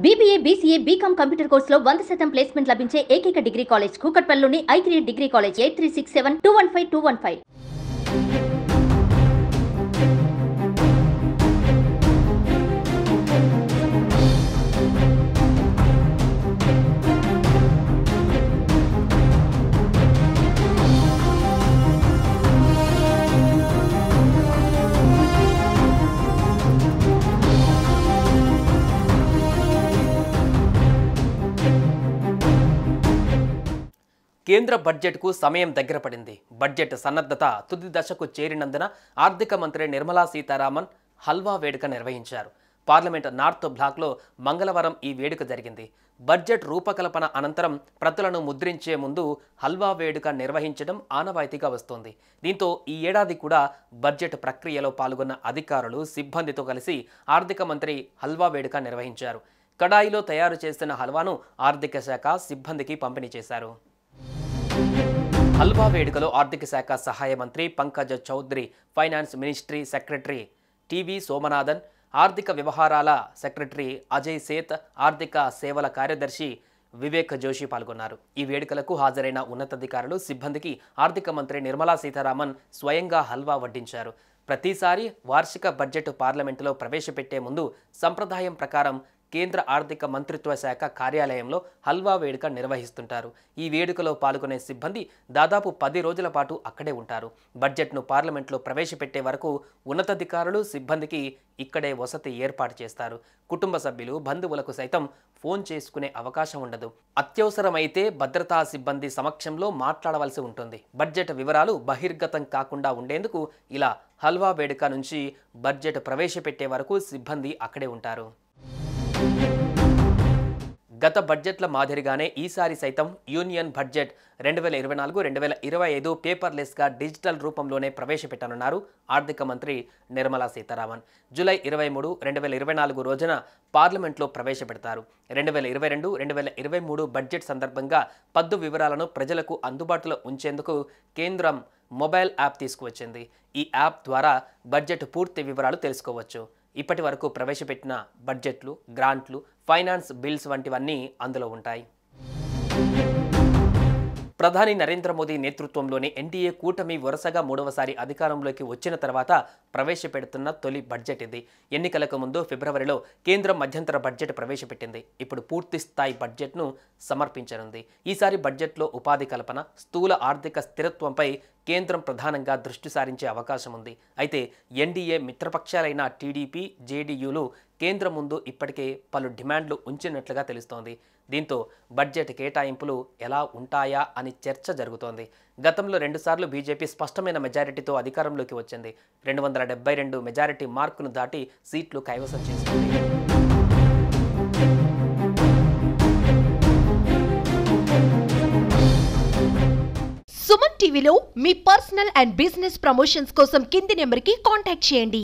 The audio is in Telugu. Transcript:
BBA, BCA, BCom కంప్యూటర్ కోర్సులో 100% ప్లేస్మెంట్ లభించే ఏకైక డిగ్రీ కాలేజ్ కూకట్పల్లిలోని I3 డిగ్రీ కాలేజ్ 8367215215. కేంద్ర బడ్జెట్కు సమయం దగ్గర పడింది. బడ్జెట్ సన్నద్ధత తుది దశకు చేరినందున ఆర్థిక మంత్రి నిర్మలా సీతారామన్ హల్వా వేడుక నిర్వహించారు. పార్లమెంట్ నార్త్ బ్లాక్లో మంగళవారం ఈ వేడుక జరిగింది. బడ్జెట్ రూపకల్పన అనంతరం ప్రతులను ముద్రించే ముందు హల్వా వేడుక నిర్వహించడం ఆనవాయితీగా వస్తోంది. దీంతో ఈ ఏడాది కూడా బడ్జెట్ ప్రక్రియలో పాల్గొన్న అధికారులు సిబ్బందితో కలిసి ఆర్థిక మంత్రి హల్వా వేడుక నిర్వహించారు. కడాయిలో తయారు చేసిన హల్వాను ఆర్థిక శాఖ సిబ్బందికి పంపిణీ చేశారు. హల్వా వేడుకలో ఆర్థిక శాఖ సహాయ మంత్రి Pankaj Chaudhary, finance ministry secretary T V Somanathan, ఆర్థిక వ్యవహారాల సెక్రటరీ అజయ్ సేత్, ఆర్థిక సేవల కార్యదర్శి వివేక్ జోషి పాల్గొన్నారు. ఈ వేడుకలకు హాజరైన ఉన్నతాధికారులు సిబ్బందికి ఆర్థిక మంత్రి నిర్మలా సీతారామన్ స్వయంగా హల్వా వడ్డించారు. ప్రతిసారి వార్షిక బడ్జెట్ పార్లమెంటులో ప్రవేశపెట్టే ముందు సంప్రదాయం ప్రకారం కేంద్ర ఆర్థిక మంత్రిత్వ శాఖ కార్యాలయంలో హల్వా వేడుక నిర్వహిస్తుంటారు. ఈ వేడుకలో పాల్గొనే సిబ్బంది దాదాపు 10 రోజుల పాటు అక్కడే ఉంటారు. బడ్జెట్ను పార్లమెంట్లో ప్రవేశపెట్టే వరకు ఉన్నతాధికారులు సిబ్బందికి ఇక్కడే వసతి ఏర్పాటు చేస్తారు. కుటుంబ సభ్యులు, బంధువులకు సైతం ఫోన్ చేసుకునే అవకాశం ఉండదు. అత్యవసరమైతే భద్రతా సిబ్బంది సమక్షంలో మాట్లాడవలసి ఉంటుంది. బడ్జెట్ వివరాలు బహిర్గతం కాకుండా ఉండేందుకు ఇలా హల్వా వేడుక నుంచి బడ్జెట్ ప్రవేశపెట్టే వరకు సిబ్బంది అక్కడే ఉంటారు. గత బడ్జెట్ల మాదిరిగానే ఈసారి సైతం యూనియన్ బడ్జెట్ 2024-2025 పేపర్లెస్గా డిజిటల్ రూపంలోనే ప్రవేశపెట్టనున్నారు ఆర్థిక మంత్రి నిర్మలా సీతారామన్. జూలై 23, 2024 రోజున పార్లమెంట్లో ప్రవేశపెడతారు. 2022-2023 బడ్జెట్ సందర్భంగా పద్దు వివరాలను ప్రజలకు అందుబాటులో ఉంచేందుకు కేంద్రం మొబైల్ యాప్ తీసుకువచ్చింది. ఈ యాప్ ద్వారా బడ్జెట్ పూర్తి వివరాలు తెలుసుకోవచ్చు. ఇప్పటి వరకు ప్రవేశపెట్టిన బడ్జెట్లు, గ్రాంట్లు, ఫైనాన్స్ బిల్స్ వంటివన్నీ అందులో ఉంటాయి. ప్రధాని నరేంద్ర మోదీ నేతృత్వంలోని ఎన్డీఏ కూటమి వరుసగా 3వసారి అధికారంలోకి వచ్చిన తర్వాత ప్రవేశపెడుతున్న తొలి బడ్జెట్ ఇది. ఎన్నికలకు ముందు ఫిబ్రవరిలో కేంద్రం మధ్యంతర బడ్జెట్ ప్రవేశపెట్టింది. ఇప్పుడు పూర్తి స్థాయి బడ్జెట్ను సమర్పించనుంది. ఈసారి బడ్జెట్లో ఉపాధి కల్పన, స్థూల ఆర్థిక స్థిరత్వంపై కేంద్రం ప్రధానంగా దృష్టి సారించే అవకాశం ఉంది. అయితే ఎన్డీఏ మిత్రపక్షాలైన టీడీపీ, జేడీయూలు కేంద్రం ముందు ఇప్పటికే పలు డిమాండ్లు ఉంచినట్లుగా తెలుస్తోంది. దీంతో బడ్జెట్ కేటాయింపులు ఎలా ఉంటాయా అని చర్చ జరుగుతోంది. గతంలో 2 సార్లు బీజేపీ స్పష్టమైన మెజారిటీతో అధికారంలోకి వచ్చింది. 272 మెజారిటీ మార్కును దాటి సీట్లు కైవసం చేసుకుంది. సుమన్ టీవీలో మీ పర్సనల్ అండ్ బిజినెస్ ప్రమోషన్స్ కోసం కింది నెంబర్కి కాంటాక్ట్ చేయండి.